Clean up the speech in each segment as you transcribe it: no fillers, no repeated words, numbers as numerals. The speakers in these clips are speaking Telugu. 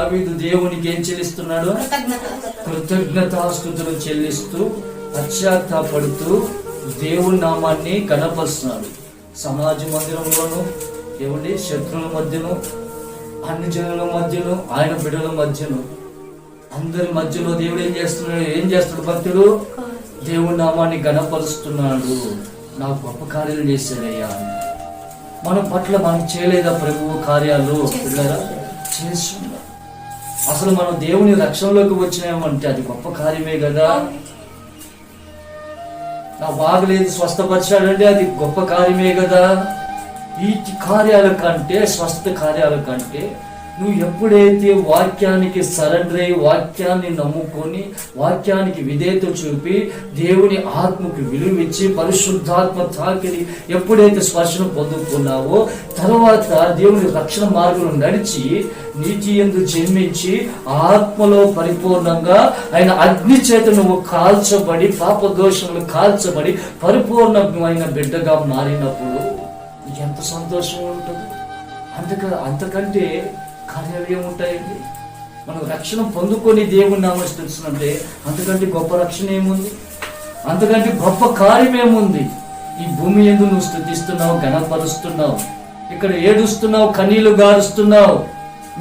దావీదు దేవునికి ఏం చెల్లిస్తున్నాడు? కృతజ్ఞతాస్తుతులు చెల్లిస్తూ పశ్చాత్తాపడుతూ దేవుని నామాన్ని కనపరుస్తున్నాడు. సమాజ మందిరంలోను, ఏమండి, శత్రువుల మధ్యను, అన్ని జనుల మధ్యను, ఆయన బిడ్డల మధ్యను, అందరి మధ్యలో దేవుడు ఏం చేస్తాడు? భక్తుడు దేవుని నామాన్ని గణపరుస్తున్నాడు. నాకు గొప్ప కార్యాలు చేశాడయ్యా. మన పట్ల మనం చేయలేదా ప్రభువు కార్యాలు? పిల్లరా, చేస్తున్నా. అసలు మనం దేవుని రక్షణలోకి వచ్చినామంటే అది గొప్ప కార్యమే కదా. నా బాగలేదు స్వస్థపరిచాడంటే అది గొప్ప కార్యమే కదా. ఈ కార్యాల కంటే, స్వస్థ కార్యాల కంటే నువ్వు ఎప్పుడైతే వాక్యానికి సరెండర్ అయ్యి, వాక్యాన్ని నమ్ముకొని, వాక్యానికి విధేయత చూపి, దేవుని ఆత్మకు విలువిచ్చి, పరిశుద్ధాత్మ తాకిడి ఎప్పుడైతే స్పర్శను పొందుకున్నావో, తర్వాత దేవుని రక్షణ మార్గంలో నడిచి, నీతి యందు జన్మించి, ఆత్మలో పరిపూర్ణంగా ఆయన అగ్ని చేత నువ్వు కాల్చబడి, పాప దోషములు కాల్చబడి పరిపూర్ణమైన బిడ్డగా మారినప్పుడు ఎంత సంతోషం ఉంటుంది. అంతకంటే కార్యాలు ఏముంటాయండి? మనం రక్షణ పొందుకొని దేవుని నామమును స్తుతిస్తుంటే అంతకంటే గొప్ప రక్షణ ఏముంది? అంతకంటే గొప్ప కార్యం ఏముంది? ఈ భూమి యందు నువ్వు స్తుతిస్తున్నావు, ఘనపరుస్తున్నావు, ఇక్కడ ఏడుస్తున్నావు, కన్నీళ్లు గారుస్తున్నావు,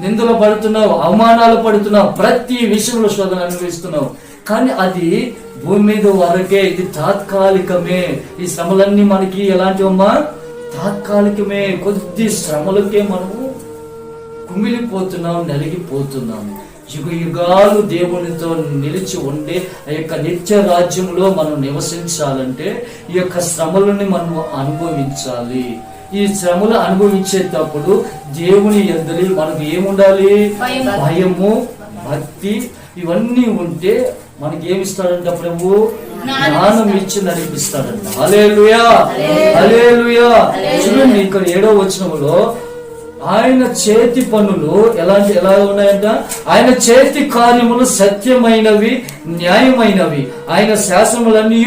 నిందలు పడుతున్నావు, అవమానాలు పడుతున్నావు, ప్రతి విషయంలో శోధన అనుభవిస్తున్నావు. కానీ అది భూమి మీద వరకే, ఇది తాత్కాలికమే. ఈ శ్రమలన్నీ మనకి ఎలాంటివమ్మా? తాత్కాలికమే. కొద్ది శ్రమలకే మనము కుమిలిపోతున్నాం, నలిగిపోతున్నాము. యుగ యుగాలు దేవునితో నిలిచి ఉండే ఆ యొక్క నిత్య రాజ్యంలో మనం నివసించాలంటే ఈ యొక్క శ్రమలని మనం అనుభవించాలి. ఈ శ్రమలు అనుభవించేటప్పుడు దేవుని యందు మనకు ఏముండాలి? భయము, భక్తి, ఇవన్నీ ఉంటే మనకి ఏమిస్తాడంట? ప్రభు జ్ఞానం ఇచ్చి నడిపిస్తాడంట. హల్లెలూయా, హల్లెలూయా. చూడండి, ఇక్కడ 7వ వచనంలో ఆయన చేతి పనులు ఎలా ఉన్నాయంట? ఆయన చేతి కార్యములు సత్యమైనవి, న్యాయమైనవి, ఆయన శాసనములన్నీ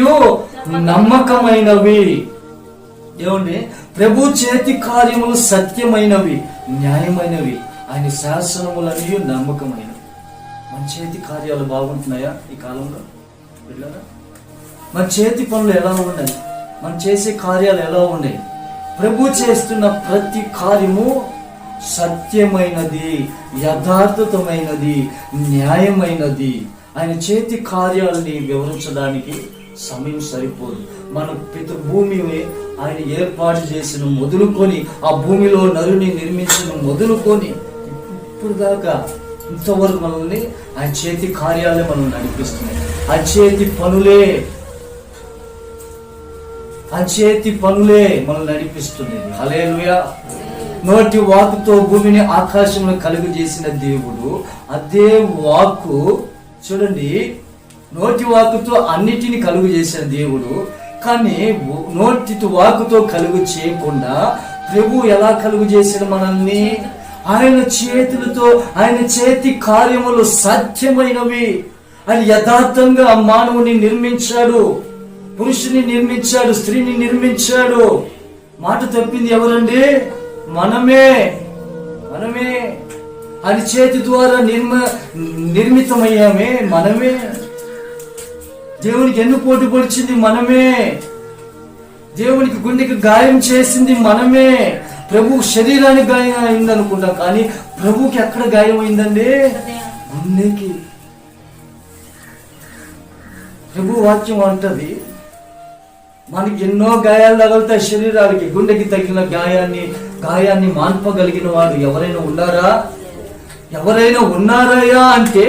నమ్మకమైనవి. ఏమండి? ప్రభు చేతి కార్యములు సత్యమైనవి, న్యాయమైనవి, ఆయన శాసనములన్నీ నమ్మకమైనవి. మన చేతి కార్యాలు బాగుంటున్నాయా ఈ కాలంలో? మన చేతి పనులు ఎలా ఉన్నాయి? మనం చేసే కార్యాలు ఎలా ఉన్నాయి? ప్రభు చేస్తున్న ప్రతి కార్యము సత్యమైనది, యథార్థతమైనది, న్యాయమైనది. ఆయన చేతి కార్యాలని వివరించడానికి సమయం సరిపోదు. మన పితృభూమి ఆయన ఏర్పాటు చేసిన మొదలుకొని, ఆ భూమిలో నరుని నిర్మించిన మొదలుకొని ఇప్పుడు దాకా ఇంతవరకు మనల్ని ఆయన చేతి కార్యాలే మనం నడిపిస్తున్నాయి. ఆ చేతి పనులే మనం నడిపిస్తున్నది. హల్లెలూయా. నోటి వాక్కుతో భూమిని ఆకాశంలో కలుగు చేసిన దేవుడు, అదే వాక్కు చూడండి, నోటి వాక్కుతో అన్నిటిని కలుగు చేసిన దేవుడు, కానీ నోటి వాక్కుతో కలుగు చేయకుండా ప్రభు ఎలా కలుగు చేసిన మనల్ని? ఆయన చేతులతో, ఆయన చేతి కార్యములు సత్యమైనవి. ఆయన యథార్థంగా మానవుని నిర్మించాడు, పురుషుని నిర్మించాడు, స్త్రీని నిర్మించాడు. మాట తప్పింది ఎవరండి? మనమే. ఆయన చేతి ద్వారా నిర్మితమయ్యామే మనమే. దేవునికి ఎన్ను పోటీ పొడిచింది మనమే. దేవునికి గుండెకి గాయం చేసింది మనమే. ప్రభు శరీరానికి గాయం అయింది అనుకుంటాం, కానీ ప్రభుకి ఎక్కడ గాయం అయిందండి? గుండెకి. ప్రభు వాక్యం అంటది, మనకి ఎన్నో గాయాలు తగులుతాయి శరీరానికి. గుండెకి తగిలిన గాయాన్ని మాన్పగలిగిన వాడు ఎవరైనా ఉన్నారయ్యా అంటే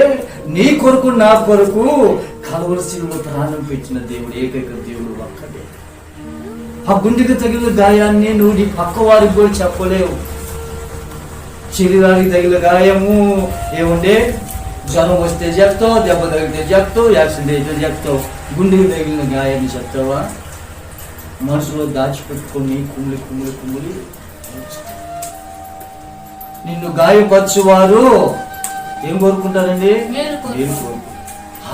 నీ కొరకు, నా కొరకు కలవరి శిలువలో ప్రాణం పెట్టిన దేవుడు, ఏకైక దేవుడు ఒక్కడే. ఆ గుండెకి తగిలిన గాయాన్ని నువ్వు నీ పక్క వారికి కూడా చెప్పలేవు. శరీరానికి తగిలిన గాయము ఏముండే? జ్వరం వస్తే చెప్తావు, దెబ్బ తగిలితే చెప్తావు, యాక్సిడెంట్ అయితే చెప్తావు. గుండెకి తగిలిన గాయాన్ని చెప్తావా? మనసులో దాచిపెట్టుకొని కుమ్ములి నిన్ను గాయపరచువారు ఏం కోరుకుంటారండి?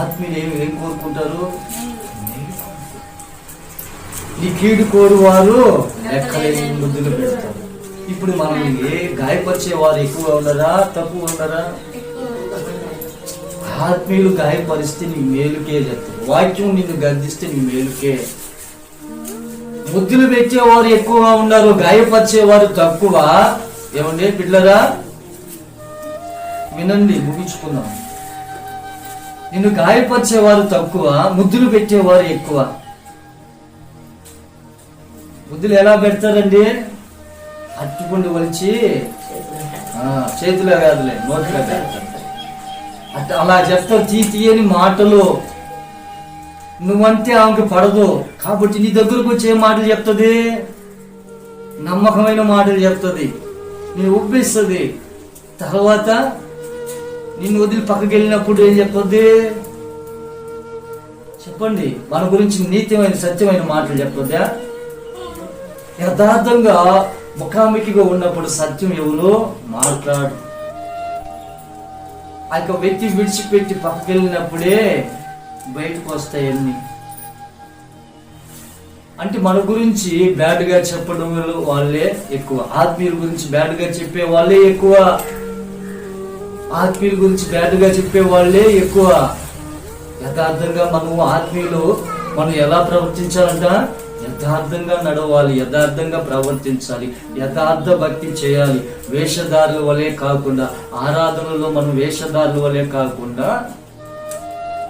ఆత్మీయులు ఏం కోరుకుంటారు? నీ కీడు కోరువారు ఎక్కలేని ముద్దులు పెడతారు. ఇప్పుడు మనం గాయపరిచే వారు ఎక్కువ ఉన్నారా, తక్కువ ఉన్నారా? ఆత్మీయులు గాయపరిస్తే నీ మేలుకే చెప్తారు. వాక్యం నిన్ను గద్దిస్తే నీ మేలుకే. ముద్దులు పెట్టేవారు ఎక్కువగా ఉన్నారు, గాయపరిచేవారు తక్కువ. ఏమండి పిల్లరా, వినండి, ముగించుకుందాం. నిన్ను గాయపరిచేవారు తక్కువ, ముద్దులు పెట్టేవారు ఎక్కువ. ముద్దులు ఎలా పెడతారండి? అట్టుకుండు వలిచి చేతిలో కాదులే, నోట్లో పెడతారు. అలా చెప్తారు, తీయని మాటలు. నువ్వంటే ఆమెకు పడదు కాబట్టి నీ దగ్గరకు వచ్చే మాటలు చెప్తుంది, నమ్మకమైన మాటలు చెప్తుంది, నేను ఒప్పిస్తుంది. తర్వాత నిన్ను వదిలి పక్కకి వెళ్ళినప్పుడు ఏం చెప్పొద్ది? చెప్పండి, మన గురించి నీతిమైన సత్యమైన మాటలు చెప్పొద్దా? యథార్థంగా ముఖాముఖిగా ఉన్నప్పుడు సత్యం ఎవరు మాట్లాడు. ఆ యొక్క వ్యక్తి విడిచిపెట్టి పక్కకి వెళ్ళినప్పుడే బయటకు వస్తాయన్నీ. అంటే మన గురించి బ్యాడ్ గా చెప్పడం వాళ్ళే ఎక్కువ, ఆత్మీయుల గురించి బ్యాడ్ గా చెప్పే వాళ్ళే ఎక్కువ, ఆత్మీయుల గురించి బ్యాడ్ గా చెప్పే వాళ్ళే ఎక్కువ. యథార్థంగా మనము ఆత్మీయులు మనం ఎలా ప్రవర్తించాలంట? యథార్థంగా నడవాలి, యథార్థంగా ప్రవర్తించాలి, యథార్థ భక్తి చేయాలి. వేషధారుల వలె కాకుండా, ఆరాధనలో మనం వేషధారుల వలె కాకుండా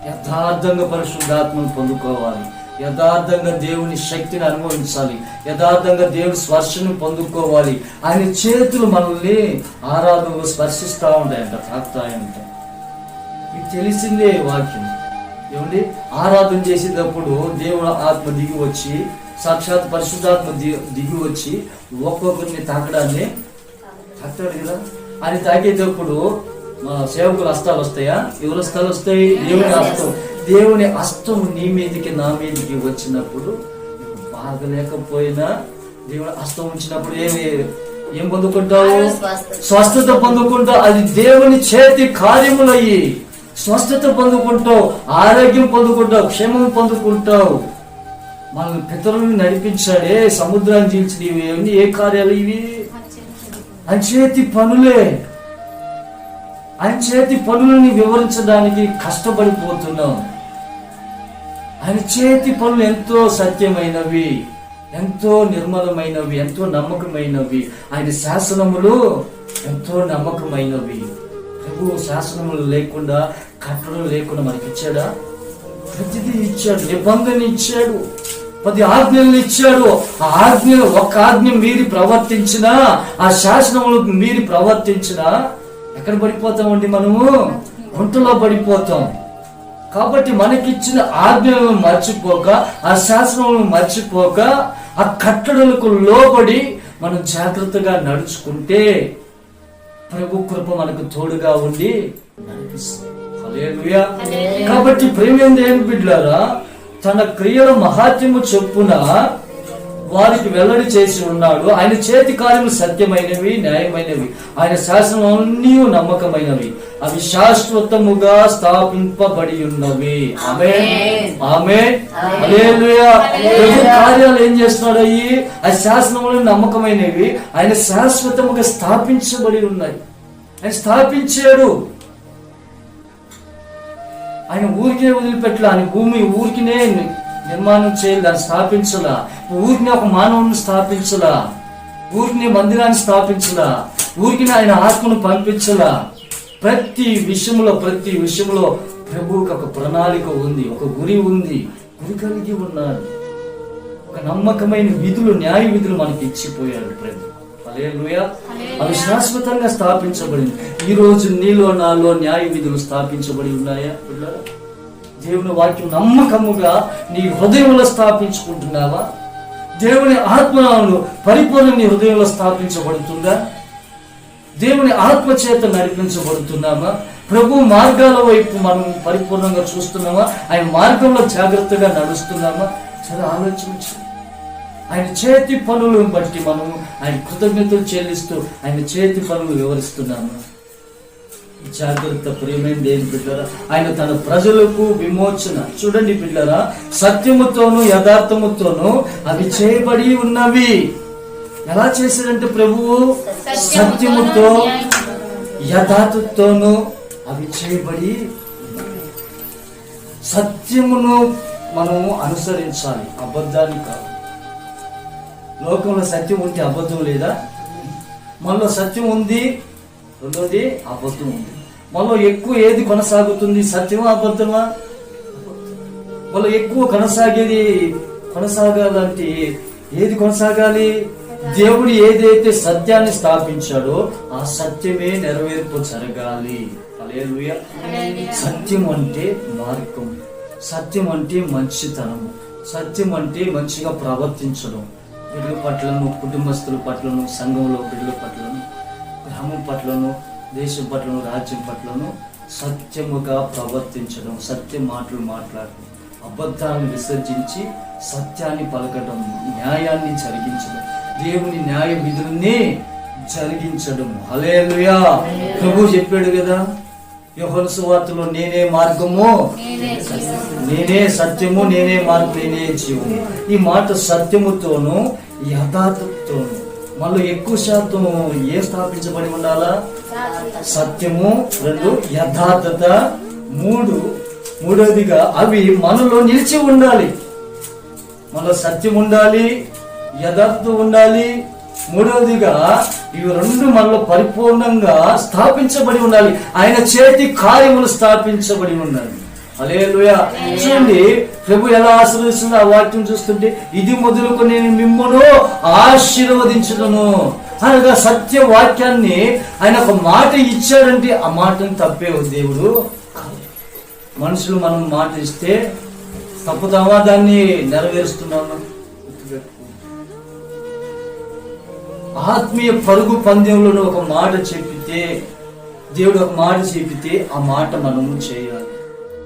యథార్థంగా పరిశుద్ధాత్మను పొందుకోవాలి, యథార్థంగా దేవుని శక్తిని అనుభవించాలి, యథార్థంగా దేవుని స్పర్శను పొందుకోవాలి. ఆయన చేతులు మనల్ని ఆరాధనలో స్పర్శిస్తూ ఉంటాయంట, తాకుతాయంట. మీకు తెలిసిందే వాక్యం. ఏమండి, ఆరాధన చేసేటప్పుడు దేవుడు ఆత్మ దిగి వచ్చి, సాక్షాత్ పరిశుద్ధాత్మ దిగి వచ్చి ఒక్కొక్కరిని తాకడాన్ని తాకుతాడు కదా. అని తాకేటప్పుడు సేవకుల హస్తాలు వస్తాయా? ఎవరి హస్తాలు వస్తాయి? దేవుని హస్తం. దేవుని హస్తం నీ మీదకి నా మీదకి వచ్చినప్పుడు బాగలేకపోయినా దేవుని హస్తం ఉంచినప్పుడు ఏం పొందుకుంటావు? స్వస్థత పొందుకుంటావు. అది దేవుని చేతి కార్యములయ్యి స్వస్థత పొందుకుంటావు, ఆరోగ్యం పొందుకుంటావు, క్షేమం పొందుకుంటావు. మన పితరులను నడిపించాడే, సముద్రాన్ని చీల్చినవి ఇవన్నీ ఏ కార్యాలు? ఇవి ఆయన చేతి పనులే. ఆయన చేతి పనులని వివరించడానికి కష్టపడిపోతున్నాం. ఆయన చేతి పనులు ఎంతో సత్యమైనవి, ఎంతో నిర్మలమైనవి, ఎంతో నమ్మకమైనవి. ఆయన శాసనములు ఎంతో నమ్మకమైనవి. ప్రభు శాసనములు లేకుండా, కట్టడలు లేకుండా మనకి ఇచ్చాడా? ప్రతిదీ ఇచ్చాడు, నిబంధన ఇచ్చాడు, 10 ఆజ్ఞలు ఇచ్చాడు. ఆ ఆజ్ఞ, ఒక ఆజ్ఞ మీరి ప్రవర్తించినా, ఆ శాసనములు మీరి ప్రవర్తించినా ఎక్కడ పడిపోతామండి? మనము గుంటలో పడిపోతాం. కాబట్టి మనకిచ్చిన ఆజ్ఞలను మర్చిపోక, ఆ శాసనములను మర్చిపోక, ఆ కట్టడలకు లోబడి మనం జాగ్రత్తగా నడుచుకుంటే ప్రభు కృప మనకు తోడుగా ఉండి నడిపిస్తుంది. హల్లెలూయా. కాబట్టి ప్రేమేంది ఏం బిడ్డలారా, తన క్రియల మహాత్మ్యము చొప్పున వారికి వెల్లడి చేసి ఉన్నాడు. ఆయన చేతి కార్యములు సత్యమైనవి, న్యాయమైనవి, ఆయన శాసనములన్నీ నమ్మకమైనవి, అవి శాశ్వతముగా స్థాపింపబడి ఉన్నవి. ఆమేన్, ఆమేన్, హల్లెలూయా. ప్రభు కార్యాలు ఏం చేస్తున్నాడు? అయ్యి ఆ శాసనములు నమ్మకమైనవి, ఆయన శాశ్వతముగా స్థాపించబడి ఉన్నాయి. ఆయన స్థాపించాడు. ఆయన ఊరికే వదిలిపెట్టలే. ఆయన భూమి ఊరికినే నిర్మాణం చేయాలి, దాన్ని స్థాపించలా. ఊరికినే ఒక మానవుని స్థాపించలా, ఊరికినే మందిరాన్ని స్థాపించలా, ఊరికినే ఆయన ఆత్మను పంపించలా. ప్రతి విషయంలో ప్రభువుకి ఒక ప్రణాళిక ఉంది, ఒక గురి ఉంది, గురి కలిగి ఉన్నాడు. ఒక నమ్మకమైన విధులు, న్యాయ విధులు మనకి ఇచ్చిపోయాడు ప్రభు. హల్లెలూయా. అవి శాశ్వతంగా స్థాపించబడింది. ఈ రోజు నీలో నాలో న్యాయ విధులు స్థాపించబడి ఉన్నాయా? దేవుని వాక్యం నమ్మకముగా నీ హృదయంలో స్థాపించుకుంటున్నావా? దేవుని ఆత్మను పరిపూర్ణ నీ హృదయంలో స్థాపించబడుతుందా? దేవుని ఆత్మ చేత నడిపించబడుతున్నామా? ప్రభు మార్గాల వైపు మనం పరిపూర్ణంగా చూస్తున్నామా? ఆయన మార్గంలో జాగ్రత్తగా నడుస్తున్నామా? చాలా ఆలోచించు. ఆయన చేతి పనులను బట్టి మనం ఆయన కృతజ్ఞతలు చెల్లిస్తూ ఆయన చేతి పనులు వివరిస్తున్నాము. జాగ్రత్త ప్రియమైన దేవుని బిడ్డలారా, ఆయన తన ప్రజలకు విమోచన. చూడండి బిడ్డలారా, సత్యముతోను యథార్థముతోను అవి చేయబడి ఉన్నవి. ఎలా చేశాడంటే ప్రభువు సత్యముతో యథార్థతోను అవి చేయబడి సత్యమును మనము అనుసరించాలి, అబద్ధాన్ని కాదు. లోకంలో సత్యం ఉంటే అబద్ధం లేదా? మనలో సత్యం ఉంది, రెండోది అబద్ధం ఉంది. మనలో ఎక్కువ ఏది కొనసాగుతుంది? సత్యమా అబద్ధమా? మనలో ఎక్కువ కొనసాగాలంటే ఏది కొనసాగాలి? దేవుడు ఏదైతే సత్యాన్ని స్థాపించాడో ఆ సత్యమే నెరవేర్పు జరగాలి. హల్లెలూయా. సత్యం అంటే మార్గం, సత్యం అంటే మంచితనము, సత్యం అంటే మంచిగా ప్రవర్తించడం, బిడ్డల పట్లను, కుటుంబస్తుల పట్లను, సంఘంలో బిడ్డల పట్లను, గ్రామం పట్లను, దేశం పట్లను, రాజ్యం పట్లను సత్యముగా ప్రవర్తించడం, సత్య మాటలు మాట్లాడడం, అబద్ధాలను విసర్జించి సత్యాన్ని పలకడం, న్యాయాన్ని జరిగించడం, దేవుని న్యాయ విధుల్ని జరిగించడం. హల్లెలూయా. ప్రభువు చెప్పాడు కదా యోహాను సువార్తలో, నేనే మార్గము, నేనే సత్యము, నేనే మార్గం, నేనే జీవము. ఈ మాట సత్యముతోను యథార్థతోను మనలో ఎక్కువ శాతం ఏ స్థాపించబడి ఉండాలా? సత్యము, రెండు యథార్థత, మూడవదిగా అవి మనలో నిలిచి ఉండాలి. మనలో సత్యం ఉండాలి, యథార్థత ఉండాలి, మూడవదిగా ఇవి రెండు మనలో పరిపూర్ణంగా స్థాపించబడి ఉండాలి. ఆయన చేతి కార్యములు స్థాపించబడి ఉండాలి. హల్లెలూయా. చూడండి ప్రభు ఎలా ఆశీర్వదిస్తుందో ఆ వాక్యం చూస్తుంటే, ఇది మొదలుకొని నేను మిమ్మును ఆశీర్వదించును అనగా సత్య వాక్యాన్ని ఆయన ఒక మాట ఇచ్చాడంటే ఆ మాటను తప్పే దేవుడు కాదు. మనుషులు మనం మాట ఇస్తే తప్పుతామా? దాన్ని నెరవేరుస్తున్నాము. ఆత్మీయ పరుగు పందెంలో ఒక మాట చెప్పితే, దేవుడు ఒక మాట చెప్పితే ఆ మాట మనము చేయాలి.